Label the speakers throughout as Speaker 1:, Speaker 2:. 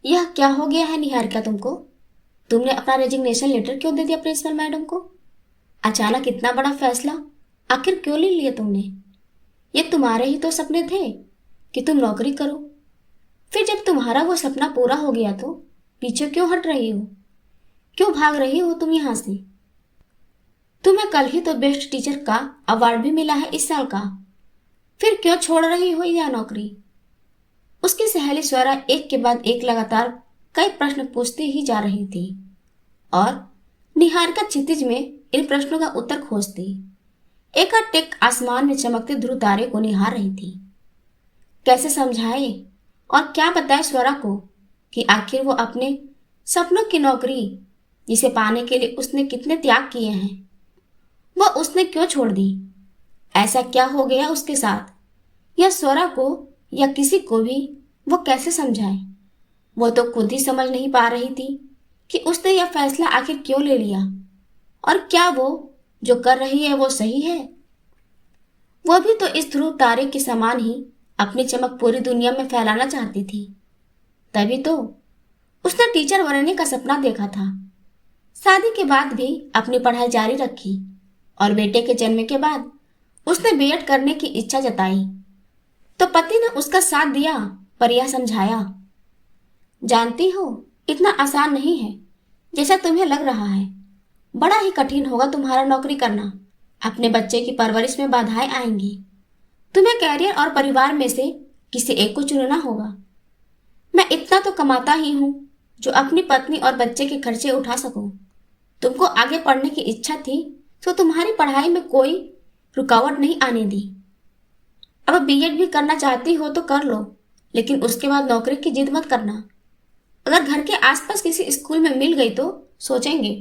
Speaker 1: यह क्या हो गया है निहारिका तुमको? तुमने अपना रेजिग्नेशन लेटर क्यों दे दिया प्रिंसिपल मैडम को? अचानक इतना बड़ा फैसला आखिर क्यों ले लिया तुमने? ये तुम्हारे ही तो सपने थे कि तुम नौकरी करो। फिर जब तुम्हारा वो सपना पूरा हो गया तो पीछे क्यों हट रही हो? क्यों भाग रही हो तुम यहाँ से? तुम्हें कल ही तो बेस्ट टीचर का अवार्ड भी मिला है इस साल का। फिर क्यों छोड़ रही हो यह नौकरी? उसकी सहेली स्वरा एक के बाद एक लगातार कई प्रश्न पूछती ही जा रही थी और निहारिका क्षितिज में इन प्रश्नों का उत्तर खोजती एकाएक आसमान में चमकते ध्रुव तारे को निहार रही थी। कैसे समझाए और क्या बताए स्वरा को कि आखिर वो अपने सपनों की नौकरी जिसे पाने के लिए उसने कितने त्याग किए हैं वह उसने क्यों छोड़ दी? ऐसा क्या हो गया उसके साथ? या स्वरा को या किसी को भी वो कैसे समझाए? वो तो खुद ही समझ नहीं पा रही थी कि उसने यह फैसला आखिर क्यों ले लिया और क्या वो जो कर रही है वो सही है। वो भी तो इस ध्रुव तारे के समान ही अपनी चमक पूरी दुनिया में फैलाना चाहती थी। तभी तो उसने टीचर बनने का सपना देखा था। शादी के बाद भी अपनी पढ़ाई जारी रखी और बेटे के जन्म के बाद उसने बीएड करने की इच्छा जताई तो पति ने उसका साथ दिया पर यह समझाया, जानती हो इतना आसान नहीं है जैसा तुम्हें लग रहा है। बड़ा ही कठिन होगा तुम्हारा नौकरी करना। अपने बच्चे की परवरिश में बाधाएं आएंगी। तुम्हें कैरियर और परिवार में से किसी एक को चुनना होगा। मैं इतना तो कमाता ही हूँ जो अपनी पत्नी और बच्चे के खर्चे उठा सकूं। तुमको आगे पढ़ने की इच्छा थी तो तुम्हारी पढ़ाई में कोई रुकावट नहीं आने दी। अब बीएड भी करना चाहती हो तो कर लो, लेकिन उसके बाद नौकरी की जिद मत करना। अगर घर के आसपास किसी स्कूल में मिल गई तो सोचेंगे,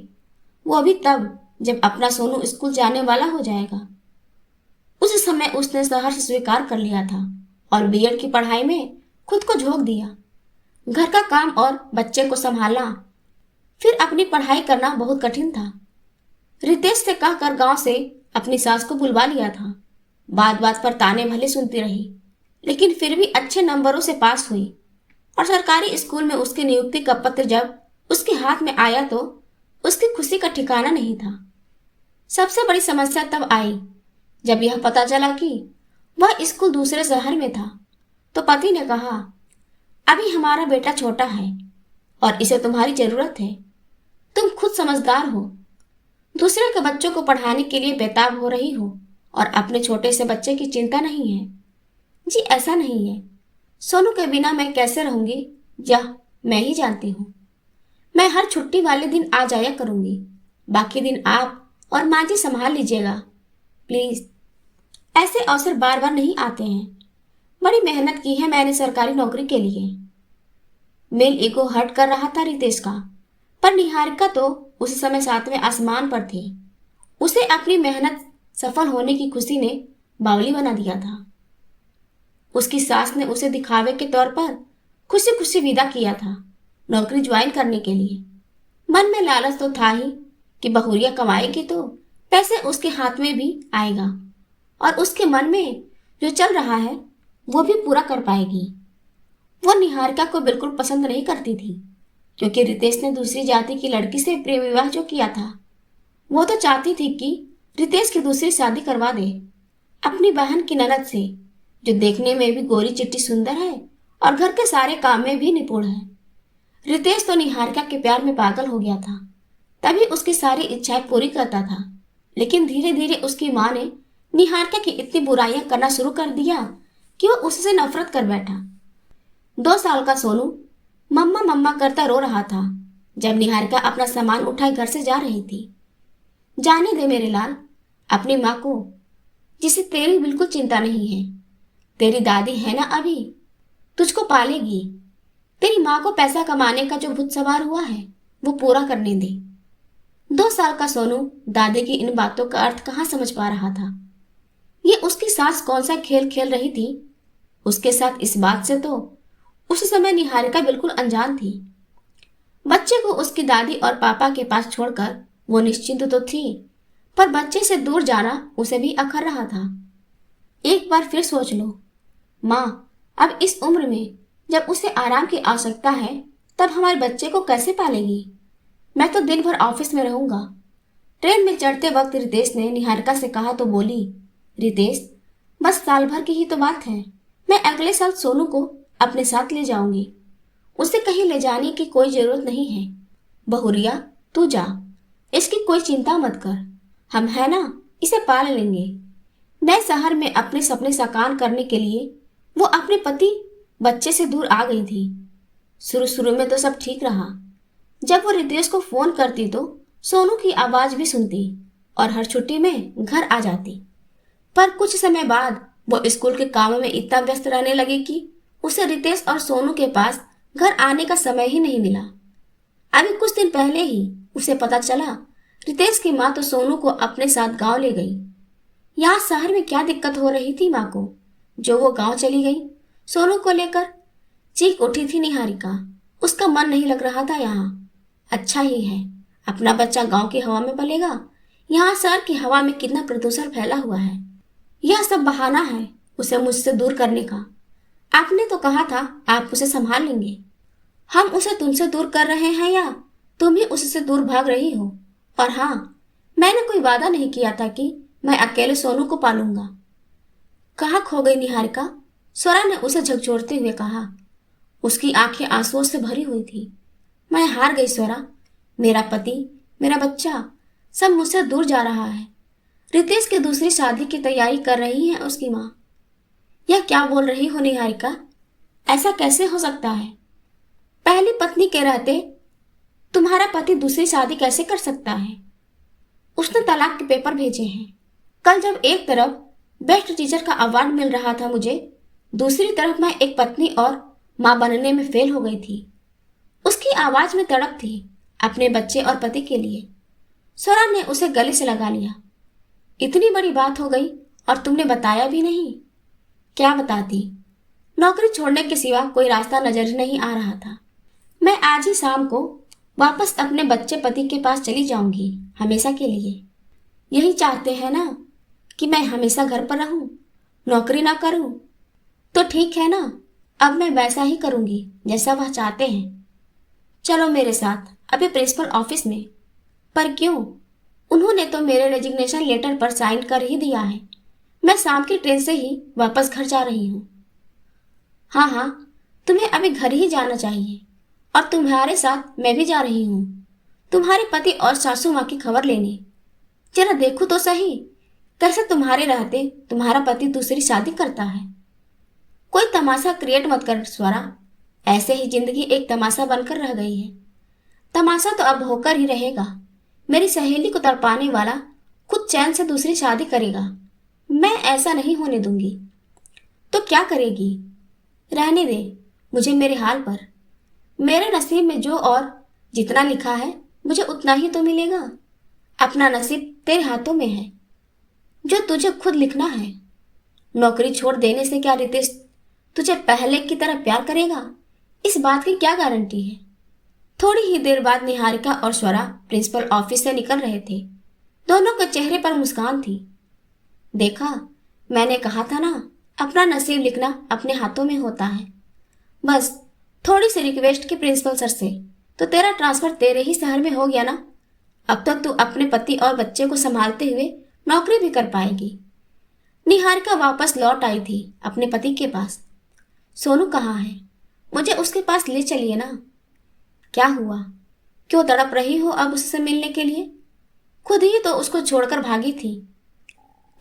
Speaker 1: वो भी तब जब अपना सोनू स्कूल जाने वाला हो जाएगा। उस समय उसने सहर्ष स्वीकार कर लिया था और बीएड की पढ़ाई में खुद को झोंक दिया। घर का काम और बच्चे को संभालना फिर अपनी पढ़ाई करना बहुत कठिन था। रितेश से कहकर गांव से अपनी सास को बुलवा लिया था। बात बात पर ताने भले सुनती रही, लेकिन फिर भी अच्छे नंबरों से पास हुई और सरकारी स्कूल में उसकी नियुक्ति का पत्र जब उसके हाथ में आया तो उसकी खुशी का ठिकाना नहीं था। सबसे बड़ी समस्या तब आई जब यह पता चला कि वह स्कूल दूसरे शहर में था। तो पति ने कहा, अभी हमारा बेटा छोटा है और इसे तुम्हारी जरूरत है। तुम खुद समझदार हो, दूसरे के बच्चों को पढ़ाने के लिए बेताब हो रही हो और अपने छोटे से बच्चे की चिंता नहीं है। जी ऐसा नहीं है। सोनू के बिना मैं कैसे रहूंगी यह मैं ही जानती हूँ। मैं हर छुट्टी वाले दिन आ जाया करूंगी। बाकी दिन आप और माँ जी संभाल लीजिएगा प्लीज। ऐसे अवसर बार बार नहीं आते हैं। बड़ी मेहनत की है मैंने सरकारी नौकरी के लिए। मेल ईगो हर्ट कर रहा था रितेश का, पर निहारिका तो उस समय सातवें आसमान पर थी। उसे अपनी मेहनत सफल होने की खुशी ने बावली बना दिया था। उसकी सास ने उसे दिखावे के तौर पर खुशी खुशी विदा किया था नौकरी ज्वाइन करने के लिए। मन में लालच तो था ही कि बहुरिया कमाएगी तो पैसे उसके हाथ में भी आएगा और उसके मन में जो चल रहा है वो भी पूरा कर पाएगी। वो निहारिका को बिल्कुल पसंद नहीं करती थी क्योंकि रितेश ने दूसरी जाति की लड़की से प्रेम विवाह जो किया था। वो तो चाहती थी कि रितेश की दूसरी शादी करवा दे अपनी बहन की ननद से, जो देखने में भी गोरी चिट्टी सुंदर है और घर के सारे काम में भी निपुण है। रितेश तो निहारिका के प्यार में पागल हो गया था, तभी उसकी सारी इच्छाएं पूरी करता था। लेकिन धीरे धीरे उसकी माँ ने निहारिका की इतनी बुराइयां करना शुरू कर दिया कि वो उससे नफरत कर बैठा। 2 साल का सोनू मम्मा मम्मा करता रो रहा था जब निहारिका अपना सामान उठाए घर से जा रही थी। जाने दे मेरे लाल अपनी माँ को, जिसे तेरी बिल्कुल चिंता नहीं है। तेरी दादी है ना, अभी तुझको पालेगी। तेरी माँ को पैसा कमाने का जो भूत सवार हुआ है वो पूरा करने दे। 2 साल का सोनू दादी की इन बातों का अर्थ कहाँ समझ पा रहा था। ये उसकी सास कौन सा खेल खेल रही थी उसके साथ, इस बात से तो उस समय निहारिका बिल्कुल अनजान थी। बच्चे को उसकी दादी और पापा के पास छोड़कर वो निश्चिंत तो थी, पर बच्चे से दूर जाना उसे भी अखर रहा था। एक बार फिर सोच लो, माँ अब इस उम्र में जब उसे आराम की आवश्यकता है तब हमारे बच्चे को कैसे पालेगी? मैं तो दिन भर ऑफिस में रहूंगा। ट्रेन में चढ़ते वक्त रितेश ने निहारिका से कहा तो बोली, रितेश, बस साल भर की ही तो बात है। मैं अगले साल सोनू को अपने साथ ले जाऊंगी। उसे कहीं ले जाने की कोई जरूरत नहीं है। बहुरिया, तू जा, इसकी कोई चिंता मत कर। हम है ना, इसे पाल लेंगे। नए शहर में अपने सपने साकार करने के लिए वो अपने पति बच्चे से दूर आ गई थी। शुरू शुरू में तो सब ठीक रहा। जब वो रितेश को फोन करती तो सोनू की आवाज भी सुनती और हर छुट्टी में घर आ जाती। पर कुछ समय बाद वो स्कूल के कामों में इतना व्यस्त रहने लगी कि उसे रितेश और सोनू के पास घर आने का समय ही नहीं मिला। अभी कुछ दिन पहले ही उसे पता चला रितेश की माँ तो सोनू को अपने साथ गांव ले गई। यहाँ शहर में क्या दिक्कत हो रही थी माँ को जो वो गांव चली गई सोनू को लेकर? चीख उठी थी निहारिका। उसका मन नहीं लग रहा था यहाँ। अच्छा ही है, अपना बच्चा गांव की हवा में पलेगा। यहाँ शहर की हवा में कितना प्रदूषण फैला हुआ है। यह सब बहाना है उसे मुझसे दूर करने का। आपने तो कहा था आप उसे संभाल लेंगे। हम उसे तुमसे दूर कर रहे हैं या तुम ही उससे दूर भाग रही हो? और हाँ, मैंने कोई वादा नहीं किया था कि मैं अकेले सोनू को पालूंगा। कहाँ खो गई निहारिका? स्वरा ने उसे झकझोरते हुए कहा। उसकी आंखें आंसुओं से भरी हुई थी। मैं हार गई स्वरा। मेरा पति, मेरा बच्चा, सब मुझसे दूर जा रहा है। रितेश की दूसरी शादी की तैयारी कर रही है उसकी माँ। यह क्या बोल रही हो निहारिका? ऐसा कैसे हो सकता है? पहली पत्नी के रहते तुम्हारा पति दूसरी शादी कैसे कर सकता है? उसने तलाक के पेपर भेजे हैं। कल जब एक तरफ बेस्ट टीचर का अवार्ड मिल रहा था मुझे, दूसरी तरफ मैं एक पत्नी और माँ बनने में फेल हो गई थी। उसकी आवाज में तड़प थी अपने बच्चे और पति के लिए। स्वरा ने उसे गले से लगा लिया। इतनी बड़ी बात हो गई और तुमने बताया भी नहीं। क्या बताती? नौकरी छोड़ने के सिवा कोई रास्ता नजर नहीं आ रहा था। मैं आज ही शाम को वापस अपने बच्चे पति के पास चली जाऊंगी, हमेशा के लिए। यही चाहते हैं ना कि मैं हमेशा घर पर रहूं, नौकरी ना करूं? तो ठीक है ना, अब मैं वैसा ही करूंगी जैसा वह चाहते हैं। चलो मेरे साथ अभी प्रिंसिपल ऑफिस में। पर क्यों? उन्होंने तो मेरे रेजिग्नेशन लेटर पर साइन कर ही दिया है। मैं शाम की ट्रेन से ही वापस घर जा रही हूँ। हाँ हाँ, तुम्हें अभी घर ही जाना चाहिए और तुम्हारे साथ मैं भी जा रही हूँ तुम्हारे पति और सासू माँ की खबर लेने। जरा देखो तो सही कैसे तुम्हारे रहते तुम्हारा पति दूसरी शादी करता है। कोई तमाशा क्रिएट मत कर स्वरा। ऐसे ही जिंदगी एक तमाशा बनकर रह गई है। तमाशा तो अब होकर ही रहेगा। मेरी सहेली को तड़पाने वाला खुद चैन से दूसरी शादी करेगा। मैं ऐसा नहीं होने दूंगी। तो क्या करेगी? रहने दे मुझे मेरे हाल पर। मेरे नसीब में जो और जितना लिखा है मुझे उतना ही तो मिलेगा। अपना नसीब तेरे हाथों में है, जो तुझे खुद लिखना है। नौकरी छोड़ देने से क्या रितेश तुझे पहले की तरह प्यार करेगा? इस बात की क्या गारंटी है? थोड़ी ही देर बाद निहारिका और स्वरा प्रिंसिपल ऑफिस से निकल रहे थे। दोनों के चेहरे पर मुस्कान थी। देखा, मैंने कहा था ना, अपना नसीब लिखना अपने हाथों में होता है। बस थोड़ी सी रिक्वेस्ट की प्रिंसिपल सर से तो तेरा ट्रांसफर तेरे ही शहर में हो गया ना। अब तक तू अपने पति और बच्चे को संभालते हुए नौकरी भी कर पाएगी। निहारिका वापस लौट आई थी अपने पति के पास। सोनू कहाँ है? मुझे उसके पास ले चलिए ना। क्या हुआ? क्यों तड़प रही हो अब उससे मिलने के लिए? खुद ही तो उसको छोड़कर भागी थी।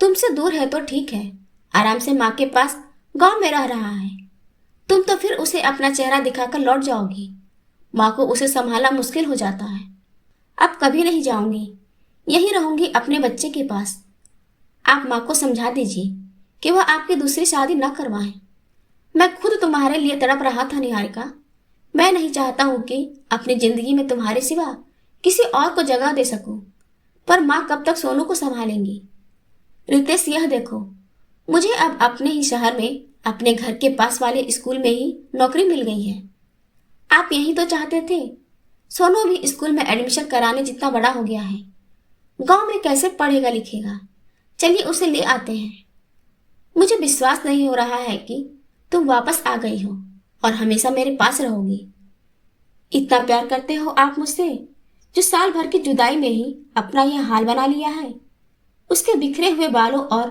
Speaker 1: तुमसे दूर है तो ठीक है, आराम से माँ के पास गांव में रह रहा है। तुम तो फिर उसे अपना चेहरा दिखाकर लौट जाओगी। माँ को उसे संभालना मुश्किल हो जाता है। अब कभी नहीं जाऊंगी, यही रहूंगी अपने बच्चे के पास। आप माँ को समझा दीजिए कि वह आपकी दूसरी शादी न करवाए। मैं खुद तुम्हारे लिए तड़प रहा था निहारिका। मैं नहीं चाहता हूं कि अपनी जिंदगी में तुम्हारे सिवा किसी और को जगह दे सकूं। पर माँ कब तक सोनू को संभालेंगी? रितेश, यह देखो, मुझे अब अपने ही शहर में अपने घर के पास वाले स्कूल में ही नौकरी मिल गई है। आप यही तो चाहते थे। सोनू भी स्कूल में एडमिशन कराने जितना बड़ा हो गया है। गांव में कैसे पढ़ेगा लिखेगा? चलिए उसे ले आते हैं। मुझे विश्वास नहीं हो रहा है कि तुम वापस आ गई हो और हमेशा मेरे पास रहोगी। इतना प्यार करते हो आप मुझसे, जो साल भर की जुदाई में ही अपना यह हाल बना लिया है। उसके बिखरे हुए बालों और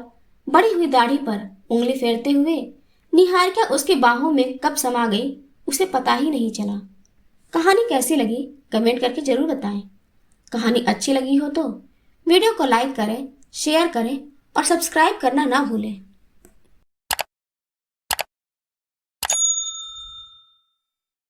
Speaker 1: बड़ी हुई दाढ़ी पर उंगली फेरते हुए निहारिका उसकी बाहों में कब समा गई उसे पता ही नहीं चला। कहानी कैसी लगी कमेंट करके जरूर बताएं। कहानी अच्छी लगी हो तो वीडियो को लाइक करें, शेयर करें और सब्सक्राइब करना ना भूलें।